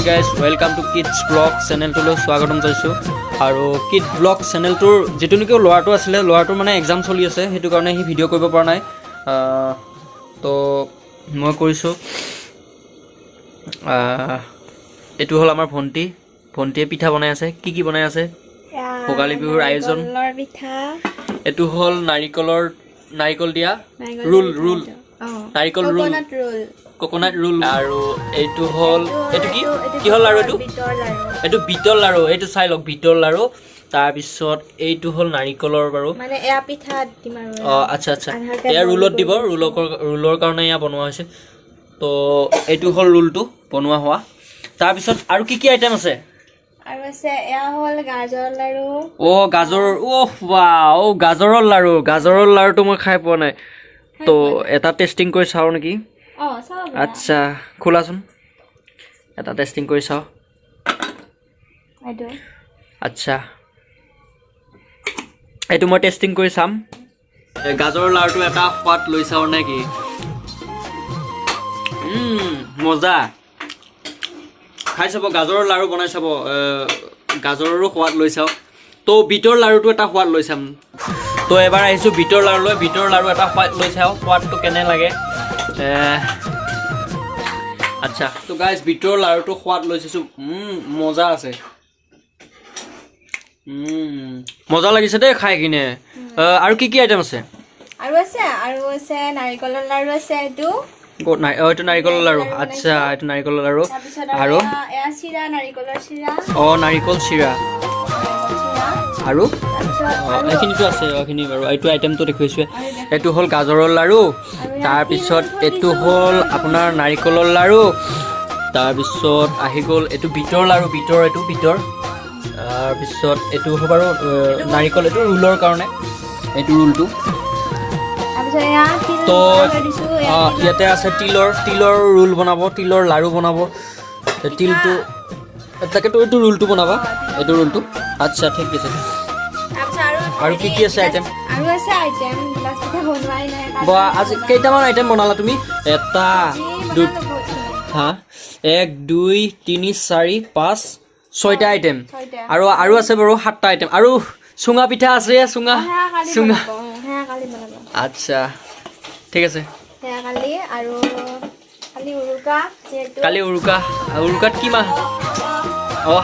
guys welcome to kids blog চেনেলটোলৈ স্বাগতম জনাইছোঁ আৰু কিড ব্লগ চেনেলটোৰ যিটো নেকি ল'ৰাটো আছিলে ল'ৰাটোৰ মানে এক্সাম চলি আছে সেইটো কাৰণে সি ভিডিঅ' কৰিব পৰা নাই তো মই কৰিছোঁ এইটো হ'ল আমাৰ ভণ্টিয়ে পিঠা বনাই আছে কি বনাই আছে ভোগালী বিহুৰ আয়োজন এইটো হ'ল নাৰিকল দিয়া ৰোল নাৰিকল ৰোল কোকোনাট ৰোল আৰু এইটো হ'ল এইটো কি হ'ল লাৰু এইটো বিটৰ লাৰু এইটো চাই লওক বিটৰ লাৰু তাৰপিছত এইটো হ'ল নাৰিকলৰ বাৰু মানে এয়া পিঠা দিম আৰু আচ্ছা এয়া ৰোলত দিব ৰোলৰ কাৰণে এয়া বনোৱা হৈছে তো এইটো হ'ল ৰোলটো বনোৱা হোৱা তাৰপিছত আৰু কি আইটেম আছে আৰু আছে এয়া হ'ল গাজৰ লাৰু গাজৰৰ লাৰুটো মই খাই পোৱা নাই তো এটা টেষ্টিং কৰি চাওঁ নেকি আচ্ছা খোলাচোন এটা টেষ্টিং কৰি চাওঁ আচ্ছা এইটো মই টেষ্টিং কৰি চাম গাজৰৰ লাৰুটো এটা সোৱাদ লৈ চাওঁ নে কি মজা খাই চাব গাজৰৰ লাৰু বনাই চাব গাজৰৰো সোৱাদ লৈ চাওঁ তো বিটৰ লাৰুটো এটা সোৱাদ লৈ চাম তো এবাৰ আহিছোঁ বিটৰ লাৰু এটা সোৱাদ লৈ চাওঁ সোৱাদটো কেনে লাগে আচ্ছা তো গাইজ বিটৰ লাৰুটো সোৱাদ লৈ চাইছোঁ মজা আছে মজা লাগিছে দেই খাই কিনে আৰু কি আইটেম আছে আৰু আছে নাৰিকলৰ লাৰু আছে এইটো এইটো নাৰিকলৰ লাৰু আচ্ছা এইটো নাৰিকলৰ লাৰু আৰু নাৰিকল চিৰা আৰু এইখিনিতো আছে এইখিনি বাৰু এইটো আইটেমটো দেখুৱাইছোঁ এইটো হ'ল গাজৰৰ লাৰু তাৰপিছত এইটো হ'ল আপোনাৰ নাৰিকলৰ লাৰু তাৰপিছত আহি গ'ল এইটো বিটৰ লাৰু তাৰপিছত এইটো হ'ব বাৰু নাৰিকল এইটো ৰোলৰ কাৰণে এইটো ৰোলটো তো ইয়াতে আছে তিলৰ ৰোল বনাব তিলৰ লাৰু বনাব তিলটো তাকেতো এইটো ৰোলটো বনাবা এইটো ৰোলটো আচ্ছা ঠিক আছে আৰু কি আছে আইটেম আজি কেইটামান আইটেম বনালা তুমি এটা হা 1 2 3 4 5 6টা আইটেম আৰু আছে বাৰু 7টা আইটেম আৰু চুঙা পিঠা আছে চুঙা আচ্ছা ঠিক আছে কালি উৰুকাত কি মাহ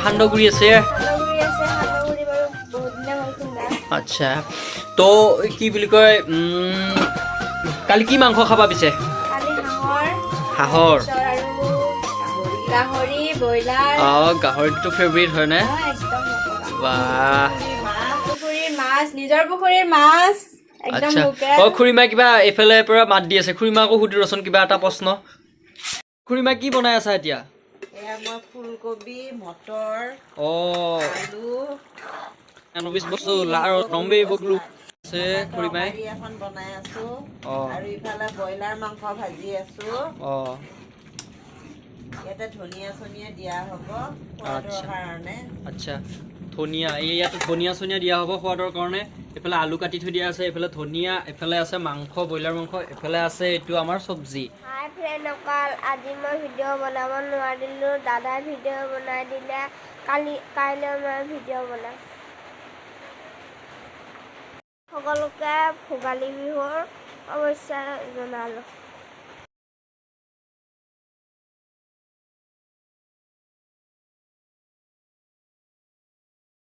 সান্দহগুৰি আছে আচ্ছা তো কি বুলি কয় কালি কি মাংস খাবা পিছে হাঁহৰ গাহৰিটো ফেভৰেট হয় নে নিজৰ পুখুৰীৰ মাছ আচ্ছা খুৰীমাই কিবা এইফালে পৰা মাত দি আছে খুৰীমাকো সুধি ৰচোন কিবা এটা প্ৰশ্ন খুৰীমা কি বনাই আছা এতিয়া ফুলকবি মটৰ আলু বস্তু লাৰু নম্বে বগলু আছে খুৰীমাই এখন বনাই আছো আৰু ইফালে ব্ৰইলাৰ মাংস ভাজি আছো ইয়াতে ধনিয়া চনিয়া দিয়া হ'ব সোৱাদৰ কাৰণে আচ্ছা ধনিয়া ইয়াতে ধনিয়া দিয়া হ'ব সোৱাদৰ কাৰণে এফালে আলু কাটি থৈ দিয়া আছে এফালে ধনিয়া এফালে আছে মাংস ব্ৰইলাৰ মাংস এফালে আছে এইটো আমাৰ চব্জি হাই ফ্ৰেণ্ডসকল আজি মই ভিডিঅ' বনাব নোৱাৰিলোঁ দাদাই ভিডিঅ' বনাই দিলে কাইলৈ মই ভিডিঅ' বনাম সকলোকে ভোগালী বিহুৰ শুভেচ্ছা জনালোঁ